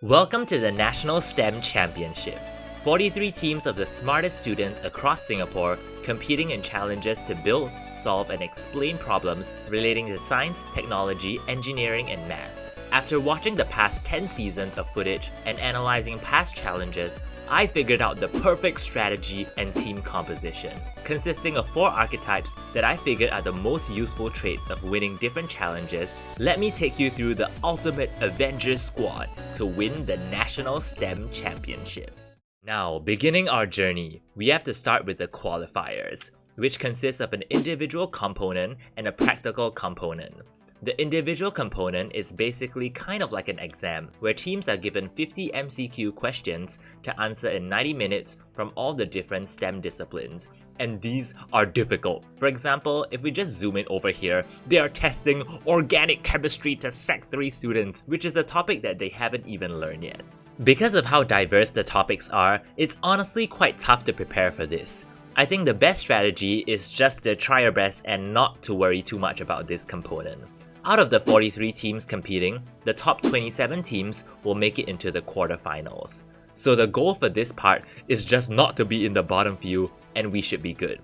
Welcome to the National STEM Championship. 43 teams of the smartest students across Singapore competing in challenges to build, solve, and explain problems relating to science, technology, engineering, and math. After watching the past 10 seasons of footage and analyzing past challenges, I figured out the perfect strategy and team composition, consisting of 4 archetypes that I figured are the most useful traits of winning different challenges. Let me take you through the ultimate Avengers squad to win the National STEM Championship. Now, beginning our journey, we have to start with the qualifiers, which consists of an individual component and a practical component. The individual component is basically kind of like an exam, where teams are given 50 MCQ questions to answer in 90 minutes from all the different STEM disciplines, and these are difficult. For example, if we just zoom in over here, they are testing organic chemistry to Sec 3 students, which is a topic that they haven't even learned yet. Because of how diverse the topics are, it's honestly quite tough to prepare for this. I think the best strategy is just to try your best and not to worry too much about this component. Out of the 43 teams competing, the top 27 teams will make it into the quarterfinals. So the goal for this part is just not to be in the bottom few, and we should be good.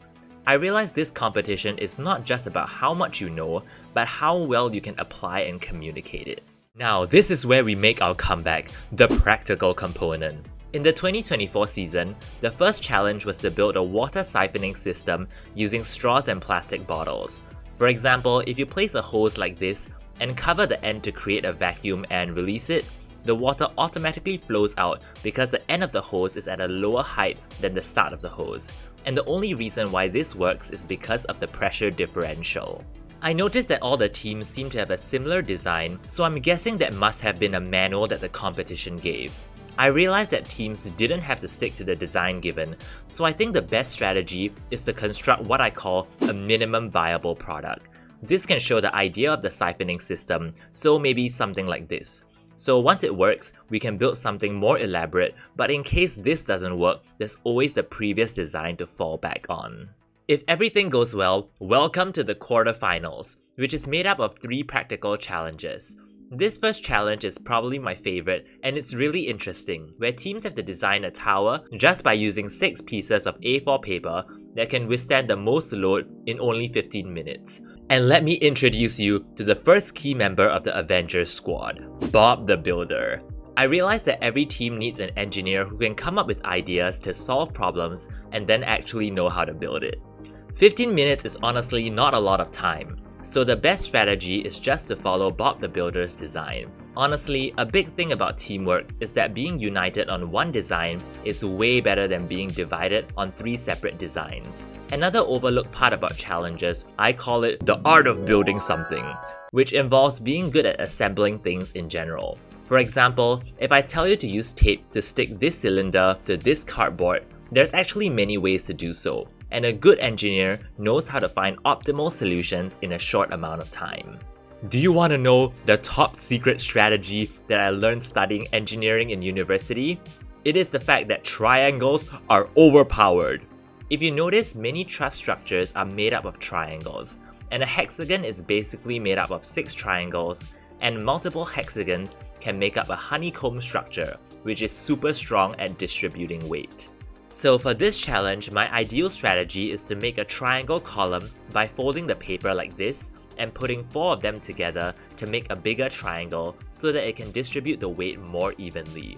I realize this competition is not just about how much you know, but how well you can apply and communicate it. Now, this is where we make our comeback, the practical component. In the 2024 season, the first challenge was to build a water siphoning system using straws and plastic bottles. For example, if you place a hose like this and cover the end to create a vacuum and release it, the water automatically flows out because the end of the hose is at a lower height than the start of the hose. And the only reason why this works is because of the pressure differential. I noticed that all the teams seem to have a similar design, so I'm guessing that must have been a manual that the competition gave. I realized that teams didn't have to stick to the design given, so I think the best strategy is to construct what I call a minimum viable product. This can show the idea of the siphoning system, so maybe something like this. So once it works, we can build something more elaborate, but in case this doesn't work, there's always the previous design to fall back on. If everything goes well, welcome to the quarterfinals, which is made up of 3 practical challenges. This first challenge is probably my favorite, and it's really interesting, where teams have to design a tower just by using 6 pieces of A4 paper that can withstand the most load in only 15 minutes. And let me introduce you to the first key member of the Avengers squad, Bob the Builder. I realized that every team needs an engineer who can come up with ideas to solve problems and then actually know how to build it. 15 minutes is honestly not a lot of time. So the best strategy is just to follow Bob the Builder's design. Honestly, a big thing about teamwork is that being united on one design is way better than being divided on 3 separate designs. Another overlooked part about challenges, I call it the art of building something, which involves being good at assembling things in general. For example, if I tell you to use tape to stick this cylinder to this cardboard, there's actually many ways to do so. And a good engineer knows how to find optimal solutions in a short amount of time. Do you want to know the top secret strategy that I learned studying engineering in university? It is the fact that triangles are overpowered. If you notice, many truss structures are made up of triangles, and a hexagon is basically made up of 6 triangles, and multiple hexagons can make up a honeycomb structure, which is super strong at distributing weight. So for this challenge, my ideal strategy is to make a triangle column by folding the paper like this and putting 4 of them together to make a bigger triangle so that it can distribute the weight more evenly.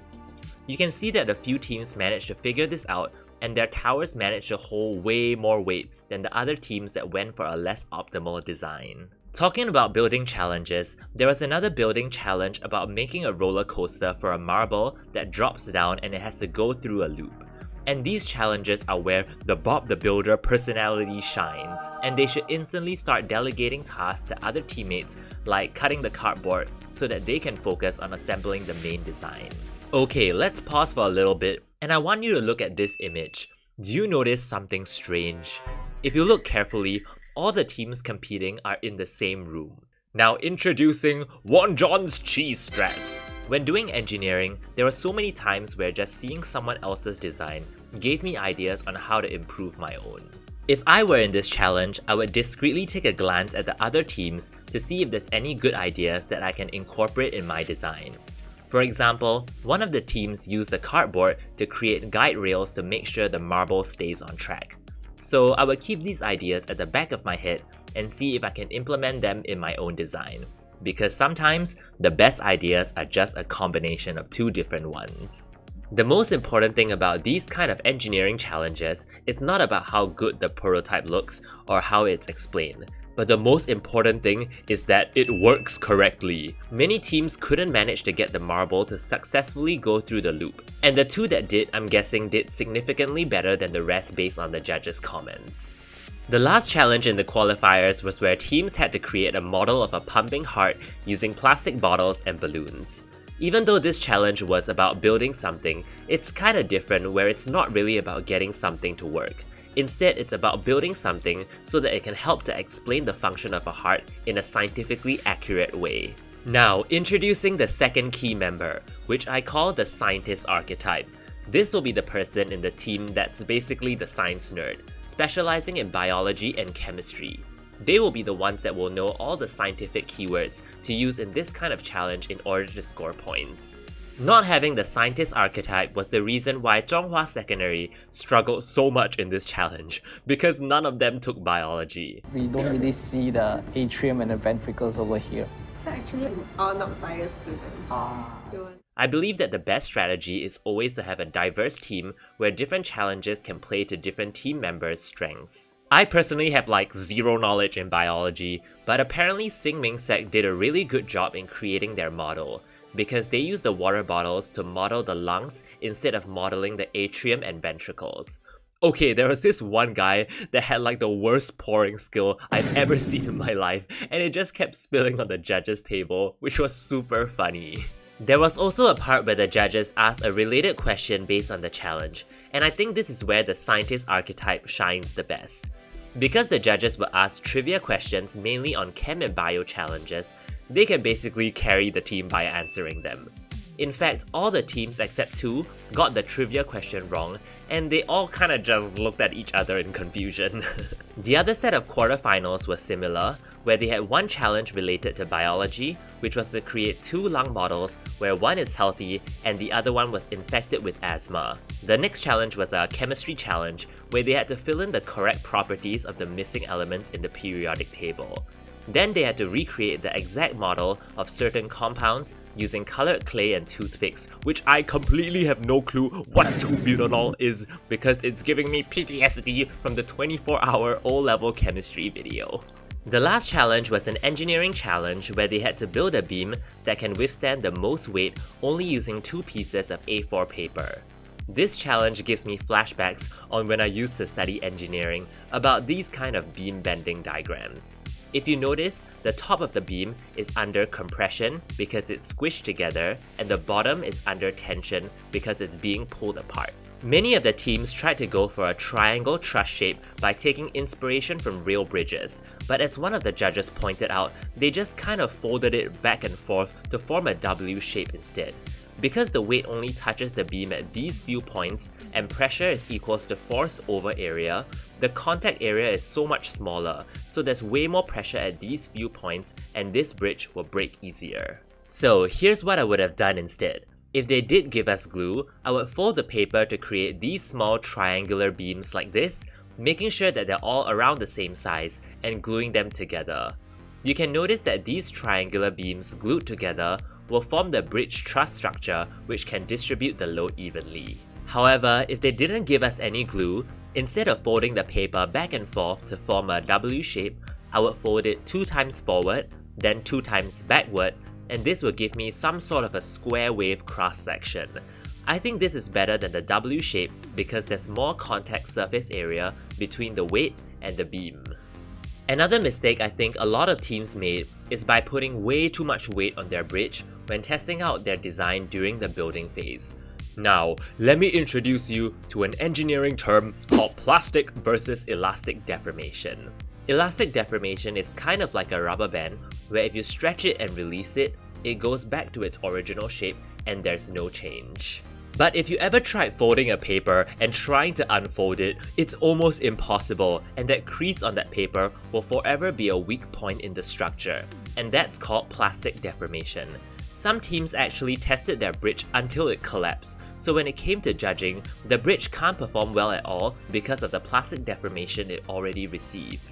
You can see that a few teams managed to figure this out, and their towers managed to hold way more weight than the other teams that went for a less optimal design. Talking about building challenges, there was another building challenge about making a roller coaster for a marble that drops down and it has to go through a loop. And these challenges are where the Bob the Builder personality shines, and they should instantly start delegating tasks to other teammates like cutting the cardboard so that they can focus on assembling the main design. Okay, let's pause for a little bit, and I want you to look at this image. Do you notice something strange? If you look carefully, all the teams competing are in the same room. Now introducing Won John's Cheese Strats. When doing engineering, there were so many times where just seeing someone else's design gave me ideas on how to improve my own. If I were in this challenge, I would discreetly take a glance at the other teams to see if there's any good ideas that I can incorporate in my design. For example, one of the teams used the cardboard to create guide rails to make sure the marble stays on track. So I would keep these ideas at the back of my head and see if I can implement them in my own design. Because sometimes, the best ideas are just a combination of two different ones. The most important thing about these kind of engineering challenges is not about how good the prototype looks or how it's explained, but the most important thing is that it works correctly. Many teams couldn't manage to get the marble to successfully go through the loop, and the two that did, I'm guessing, did significantly better than the rest based on the judges' comments. The last challenge in the qualifiers was where teams had to create a model of a pumping heart using plastic bottles and balloons. Even though this challenge was about building something, it's kinda different where it's not really about getting something to work. Instead, it's about building something so that it can help to explain the function of a heart in a scientifically accurate way. Now, introducing the second key member, which I call the scientist archetype. This will be the person in the team that's basically the science nerd, specializing in biology and chemistry. They will be the ones that will know all the scientific keywords to use in this kind of challenge in order to score points. Not having the scientist archetype was the reason why Zhonghua Secondary struggled so much in this challenge, because none of them took biology. We don't really see the atrium and the ventricles over here. So actually, all not bio students. I believe that the best strategy is always to have a diverse team where different challenges can play to different team members' strengths. I personally have like zero knowledge in biology, but apparently Xingming Sec did a really good job in creating their model, because they used the water bottles to model the lungs instead of modeling the atrium and ventricles. Okay, there was this one guy that had like the worst pouring skill I've ever seen in my life, and it just kept spilling on the judges' table, which was super funny. There was also a part where the judges asked a related question based on the challenge, and I think this is where the scientist archetype shines the best. Because the judges were asked trivia questions mainly on chem and bio challenges, they can basically carry the team by answering them. In fact, all the teams except two got the trivia question wrong, and they all kinda just looked at each other in confusion. The other set of quarterfinals was similar, where they had one challenge related to biology, which was to create two lung models where one is healthy and the other one was infected with asthma. The next challenge was a chemistry challenge, where they had to fill in the correct properties of the missing elements in the periodic table. Then they had to recreate the exact model of certain compounds using colored clay and toothpicks, which I completely have no clue what 2-butanol is because it's giving me PTSD from the 24-hour O-level chemistry video. The last challenge was an engineering challenge where they had to build a beam that can withstand the most weight only using 2 pieces of A4 paper. This challenge gives me flashbacks on when I used to study engineering about these kind of beam bending diagrams. If you notice, the top of the beam is under compression because it's squished together, and the bottom is under tension because it's being pulled apart. Many of the teams tried to go for a triangle truss shape by taking inspiration from rail bridges, but as one of the judges pointed out, they just kind of folded it back and forth to form a W shape instead. Because the weight only touches the beam at these few points and pressure is equals to force over area, the contact area is so much smaller, so there's way more pressure at these few points and this bridge will break easier. So here's what I would have done instead. If they did give us glue, I would fold the paper to create these small triangular beams like this, making sure that they're all around the same size and gluing them together. You can notice that these triangular beams glued together will form the bridge truss structure, which can distribute the load evenly. However, if they didn't give us any glue, instead of folding the paper back and forth to form a W shape, I would fold it 2 times forward, then 2 times backward, and this will give me some sort of a square wave cross section. I think this is better than the W shape because there's more contact surface area between the weight and the beam. Another mistake I think a lot of teams made is by putting way too much weight on their bridge when testing out their design during the building phase. Now, let me introduce you to an engineering term called plastic versus elastic deformation. Elastic deformation is kind of like a rubber band where if you stretch it and release it, it goes back to its original shape and there's no change. But if you ever tried folding a paper and trying to unfold it, it's almost impossible, and that crease on that paper will forever be a weak point in the structure, and that's called plastic deformation. Some teams actually tested their bridge until it collapsed, so when it came to judging, the bridge can't perform well at all because of the plastic deformation it already received.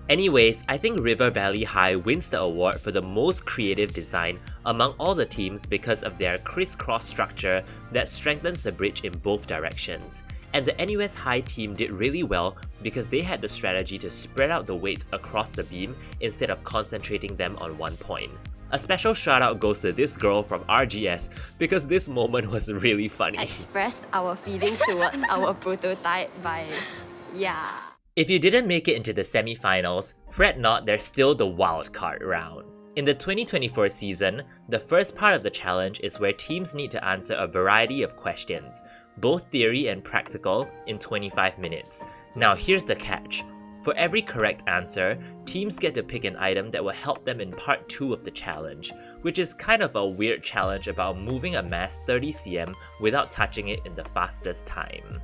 Anyways, I think River Valley High wins the award for the most creative design among all the teams because of their crisscross structure that strengthens the bridge in both directions. And the NUS High team did really well because they had the strategy to spread out the weights across the beam instead of concentrating them on one point. A special shout out goes to this girl from RGS because this moment was really funny. Expressed our feelings towards our prototype by, If you didn't make it into the semi-finals, fret not, there's still the wildcard round. In the 2024 season, the first part of the challenge is where teams need to answer a variety of questions, both theory and practical, in 25 minutes. Now here's the catch. For every correct answer, teams get to pick an item that will help them in part 2 of the challenge, which is kind of a weird challenge about moving a mass 30 cm without touching it in the fastest time.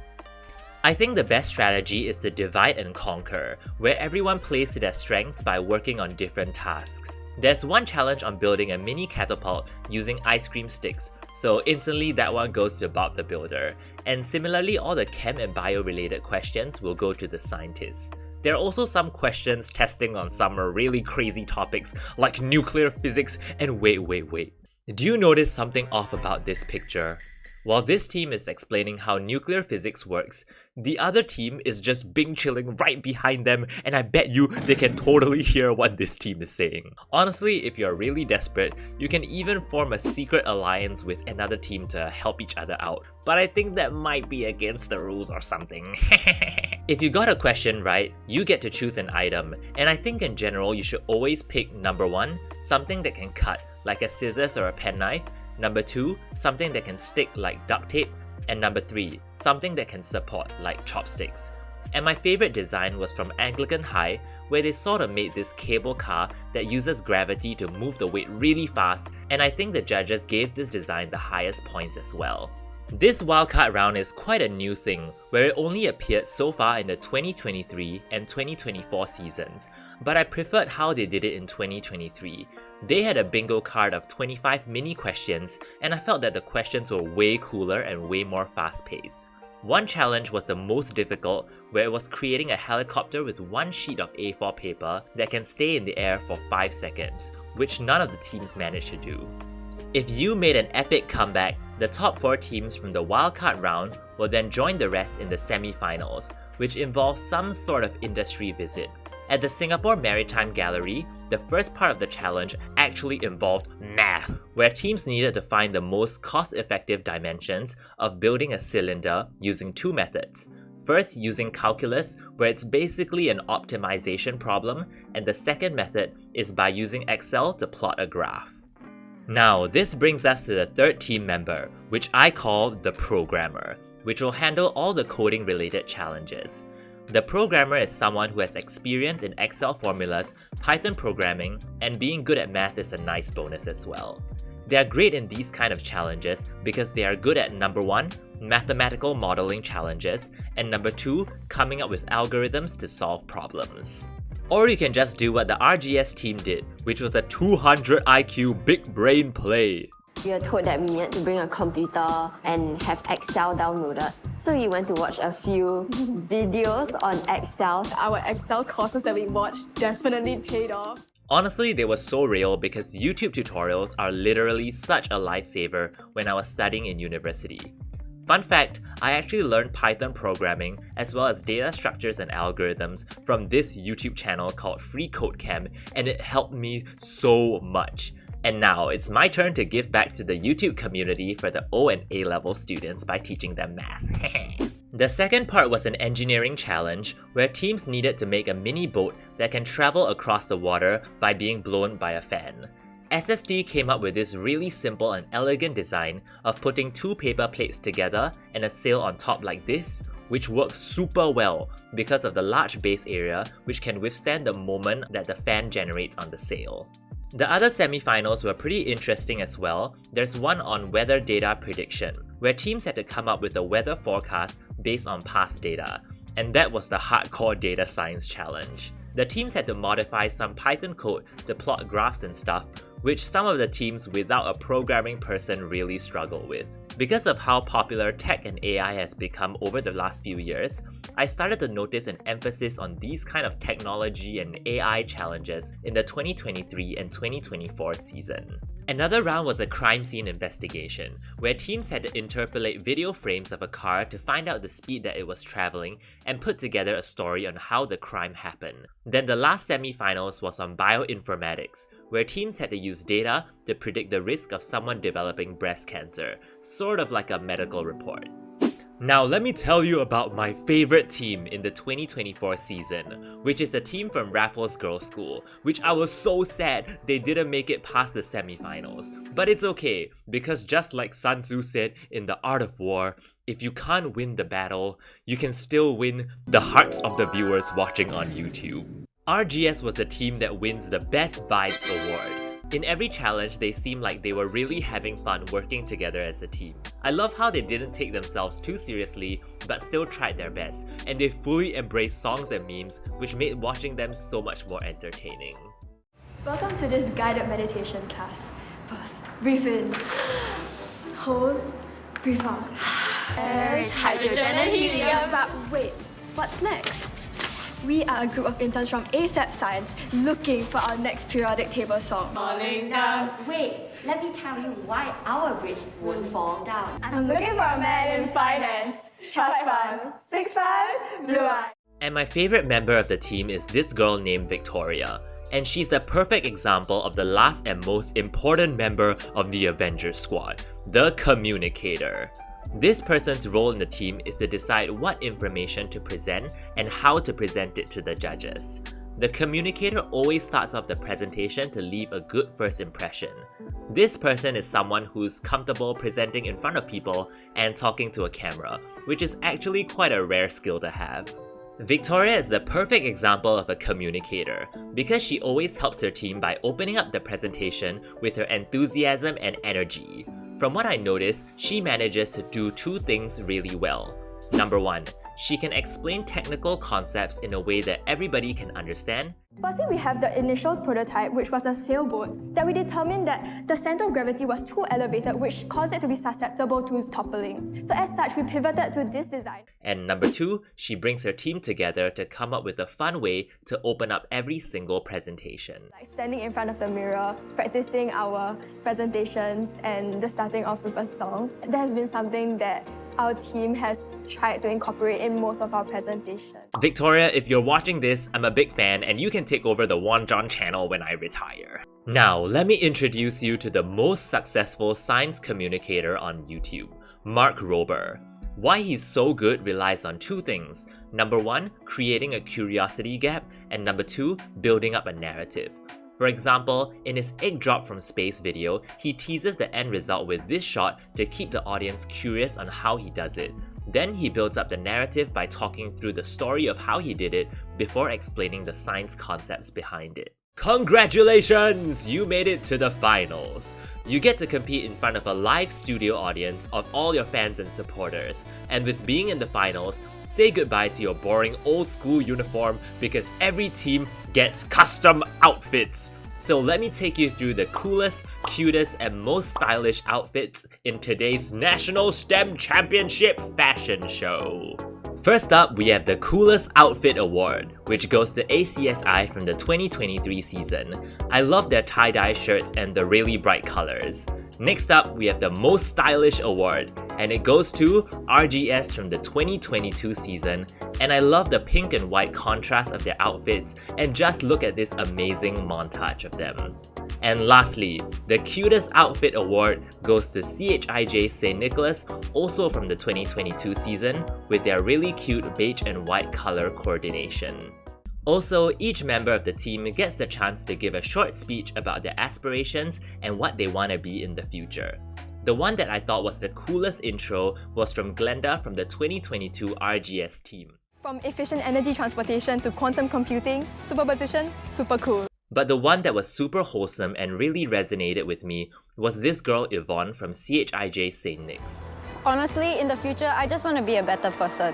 I think the best strategy is to divide and conquer, where everyone plays to their strengths by working on different tasks. There's one challenge on building a mini catapult using ice cream sticks, so instantly that one goes to Bob the Builder, and similarly all the chem and bio related questions will go to the scientists. There are also some questions testing on some really crazy topics like nuclear physics and wait. Do you notice something off about this picture? While this team is explaining how nuclear physics works, the other team is just Bing chilling right behind them, and I bet you they can totally hear what this team is saying. Honestly, if you're really desperate, you can even form a secret alliance with another team to help each other out, but I think that might be against the rules or something. If you got a question right, you get to choose an item, and I think in general you should always pick number 1, something that can cut, like a scissors or a penknife, number 2, something that can stick like duct tape, and number 3, something that can support like chopsticks. And my favorite design was from Anglican High, where they sort of made this cable car that uses gravity to move the weight really fast, and I think the judges gave this design the highest points as well. This wildcard round is quite a new thing, where it only appeared so far in the 2023 and 2024 seasons, but I preferred how they did it in 2023. They had a bingo card of 25 mini questions, and I felt that the questions were way cooler and way more fast-paced. One challenge was the most difficult, where it was creating a helicopter with one sheet of A4 paper that can stay in the air for 5 seconds, which none of the teams managed to do. If you made an epic comeback, the top 4 teams from the wildcard round will then join the rest in the semi-finals, which involves some sort of industry visit. At the Singapore Maritime Gallery, the first part of the challenge actually involved math, where teams needed to find the most cost-effective dimensions of building a cylinder using 2 methods. First, using calculus, where it's basically an optimization problem, and the second method is by using Excel to plot a graph. Now, this brings us to the third team member, which I call the programmer, which will handle all the coding related challenges. The programmer is someone who has experience in Excel formulas, Python programming, and being good at math is a nice bonus as well. They are great in these kind of challenges because they are good at number 1, mathematical modeling challenges, and number 2, coming up with algorithms to solve problems. Or you can just do what the RGS team did, which was a 200 IQ big brain play. We were told that we needed to bring a computer and have Excel downloaded. So we went to watch a few videos on Excel. Our Excel courses that we watched definitely paid off. Honestly, they were so real because YouTube tutorials are literally such a lifesaver when I was studying in university. Fun fact, I actually learned Python programming as well as data structures and algorithms from this YouTube channel called Free Code Camp, and it helped me so much. And now, it's my turn to give back to the YouTube community for the O and A level students by teaching them math. The second part was an engineering challenge where teams needed to make a mini boat that can travel across the water by being blown by a fan. SSD came up with this really simple and elegant design of putting 2 paper plates together and a sail on top like this, which works super well because of the large base area which can withstand the moment that the fan generates on the sail. The other semi-finals were pretty interesting as well. There's one on weather data prediction, where teams had to come up with a weather forecast based on past data, and that was the hardcore data science challenge. The teams had to modify some Python code to plot graphs and stuff, which some of the teams without a programming person really struggle with. Because of how popular tech and AI has become over the last few years, I started to notice an emphasis on these kind of technology and AI challenges in the 2023 and 2024 season. Another round was a crime scene investigation, where teams had to interpolate video frames of a car to find out the speed that it was traveling and put together a story on how the crime happened. Then the last semi-finals was on bioinformatics, where teams had to use data to predict the risk of someone developing breast cancer, sort of like a medical report. Now let me tell you about my favorite team in the 2024 season, which is a team from Raffles Girls' School, which I was so sad they didn't make it past the semi-finals. But it's okay, because just like Sun Tzu said in The Art of War, if you can't win the battle, you can still win the hearts of the viewers watching on YouTube. RGS was the team that wins the Best Vibes award. In every challenge, they seemed like they were really having fun working together as a team. I love how they didn't take themselves too seriously, but still tried their best, and they fully embraced songs and memes, which made watching them so much more entertaining. Welcome to this guided meditation class. First, breathe in. Hold. Breathe out. There's hydrogen and helium. But wait, what's next? We are a group of interns from AHS Science looking for our next periodic table song. Falling down. Wait, let me tell you why our bridge won't fall down. I'm looking for a man in finance. Trust fund. 6'5", blue eye. And my favorite member of the team is this girl named Victoria. And she's the perfect example of the last and most important member of the Avengers squad, the communicator. This person's role in the team is to decide what information to present and how to present it to the judges. The communicator always starts off the presentation to leave a good first impression. This person is someone who's comfortable presenting in front of people and talking to a camera, which is actually quite a rare skill to have. Victoria is the perfect example of a communicator because she always helps her team by opening up the presentation with her enthusiasm and energy. From what I noticed, she manages to do two things really well. Number one, she can explain technical concepts in a way that everybody can understand. Firstly, we have the initial prototype, which was a sailboat, that we determined that the center of gravity was too elevated, which caused it to be susceptible to toppling. So as such, we pivoted to this design. And number two, she brings her team together to come up with a fun way to open up every single presentation. Like standing in front of the mirror, practicing our presentations, and just starting off with a song. That has been something that our team has tried to incorporate in most of our presentations. Victoria, if you're watching this, I'm a big fan and you can take over the Won John channel when I retire. Now, let me introduce you to the most successful science communicator on YouTube, Mark Rober. Why he's so good relies on two things. Number one, creating a curiosity gap, and number two, building up a narrative. For example, in his egg drop from space video, he teases the end result with this shot to keep the audience curious on how he does it. Then he builds up the narrative by talking through the story of how he did it before explaining the science concepts behind it. Congratulations! You made it to the finals! You get to compete in front of a live studio audience of all your fans and supporters. And with being in the finals, say goodbye to your boring old school uniform because every team gets custom outfits. So let me take you through the coolest, cutest, and most stylish outfits in today's National STEM Championship fashion show. First up, we have the Coolest Outfit Award, which goes to ACSI from the 2023 season. I love their tie-dye shirts and the really bright colors. Next up, we have the Most Stylish Award, and it goes to RGS from the 2022 season, and I love the pink and white contrast of their outfits, and just look at this amazing montage of them. And lastly, the Cutest Outfit Award goes to CHIJ St. Nicholas, also from the 2022 season, with their really cute beige and white color coordination. Also, each member of the team gets the chance to give a short speech about their aspirations and what they want to be in the future. The one that I thought was the coolest intro was from Glenda from the 2022 RGS team. From efficient energy transportation to quantum computing, superposition, super cool. But the one that was super wholesome and really resonated with me was this girl Yvonne from CHIJ St. Nick's. Honestly, in the future, I just want to be a better person.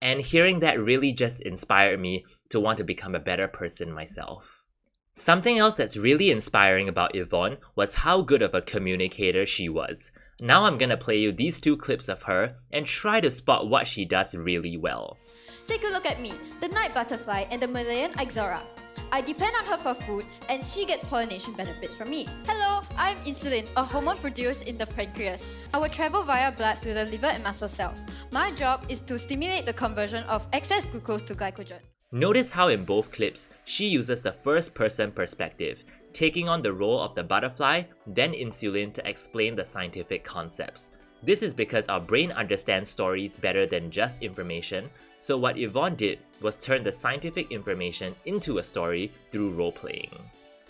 And hearing that really just inspired me to want to become a better person myself. Something else that's really inspiring about Yvonne was how good of a communicator she was. Now I'm gonna play you these two clips of her and try to spot what she does really well. Take a look at me, the night butterfly and the Malayan Ixora. I depend on her for food and she gets pollination benefits from me. Hello, I'm insulin, a hormone produced in the pancreas. I will travel via blood to the liver and muscle cells. My job is to stimulate the conversion of excess glucose to glycogen. Notice how in both clips, she uses the first-person perspective, taking on the role of the butterfly, then insulin to explain the scientific concepts. This is because our brain understands stories better than just information, so what Yvonne did was turn the scientific information into a story through role-playing.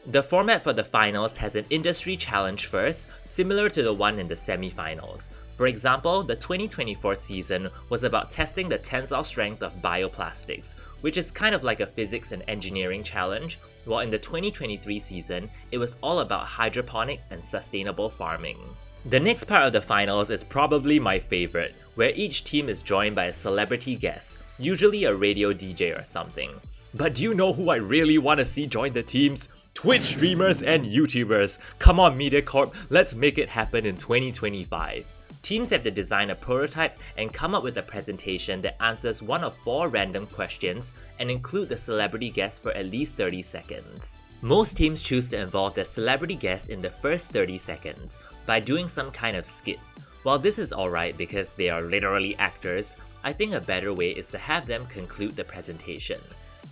The format for the finals has an industry challenge first, similar to the one in the semi-finals. For example, the 2024 season was about testing the tensile strength of bioplastics, which is kind of like a physics and engineering challenge, while in the 2023 season, it was all about hydroponics and sustainable farming. The next part of the finals is probably my favorite, where each team is joined by a celebrity guest, usually a radio DJ or something. But do you know who I really want to see join the teams? Twitch streamers and YouTubers. Come on MediaCorp, let's make it happen in 2025. Teams have to design a prototype and come up with a presentation that answers one of 4 random questions and include the celebrity guest for at least 30 seconds. Most teams choose to involve their celebrity guest in the first 30 seconds by doing some kind of skit. While this is alright because they are literally actors, I think a better way is to have them conclude the presentation.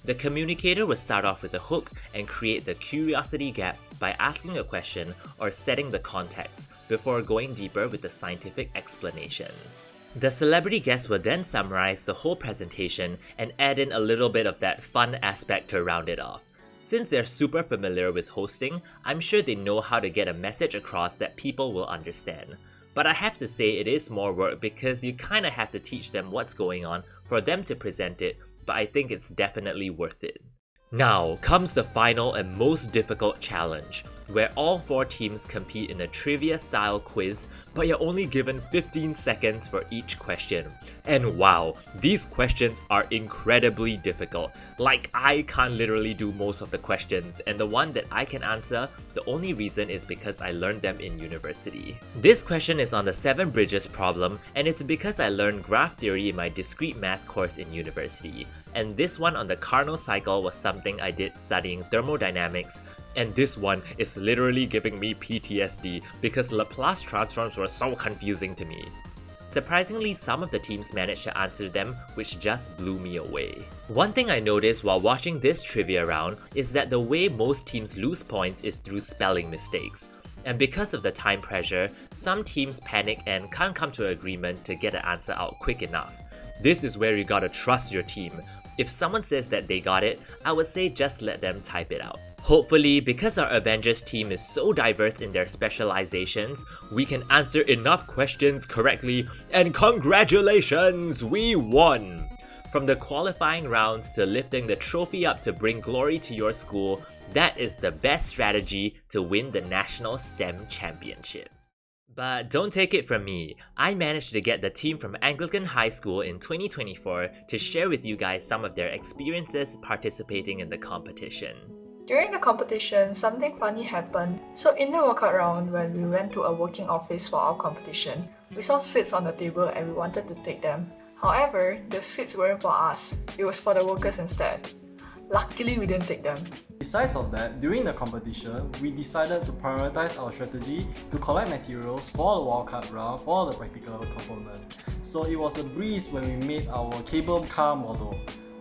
The communicator will start off with a hook and create the curiosity gap by asking a question or setting the context before going deeper with the scientific explanation. The celebrity guest will then summarize the whole presentation and add in a little bit of that fun aspect to round it off. Since they're super familiar with hosting, I'm sure they know how to get a message across that people will understand. But I have to say it is more work because you kinda have to teach them what's going on for them to present it, but I think it's definitely worth it. Now comes the final and most difficult challenge, where all 4 teams compete in a trivia-style quiz, but you're only given 15 seconds for each question. And wow, these questions are incredibly difficult. Like, I can't literally do most of the questions, and the one that I can answer, the only reason is because I learned them in university. This question is on the 7 bridges problem, and it's because I learned graph theory in my discrete math course in university. And this one on the Carnot cycle was something I did studying thermodynamics, and this one is literally giving me PTSD because Laplace transforms were so confusing to me. Surprisingly, some of the teams managed to answer them, which just blew me away. One thing I noticed while watching this trivia round is that the way most teams lose points is through spelling mistakes. And because of the time pressure, some teams panic and can't come to an agreement to get an answer out quick enough. This is where you gotta trust your team. If someone says that they got it, I would say just let them type it out. Hopefully, because our Avengers team is so diverse in their specializations, we can answer enough questions correctly, and congratulations, we won! From the qualifying rounds to lifting the trophy up to bring glory to your school, that is the best strategy to win the National STEM Championship. But don't take it from me, I managed to get the team from Anglican High School in 2024 to share with you guys some of their experiences participating in the competition. During the competition, something funny happened. So in the workout round, when we went to a working office for our competition, we saw sweets on the table and we wanted to take them. However, the sweets weren't for us, it was for the workers instead. Luckily, we didn't take them. Besides of that, during the competition, we decided to prioritize our strategy to collect materials for the wildcard round for the practical component. So it was a breeze when we made our cable car model.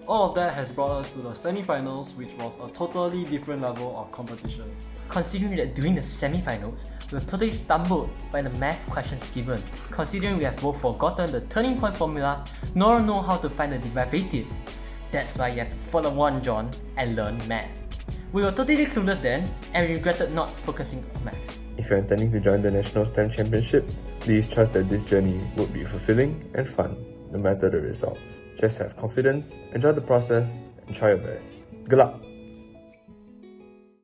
All of that has brought us to the semi-finals, which was a totally different level of competition. Considering that during the semi-finals, we were totally stumbled by the math questions given. Considering we have both forgotten the turning point formula, nor know how to find the derivative. That's why you have to follow on John and learn math. We were totally clueless then, and we regretted not focusing on math. If you're intending to join the National STEM Championship, please trust that this journey would be fulfilling and fun, no matter the results. Just have confidence, enjoy the process, and try your best. Good luck!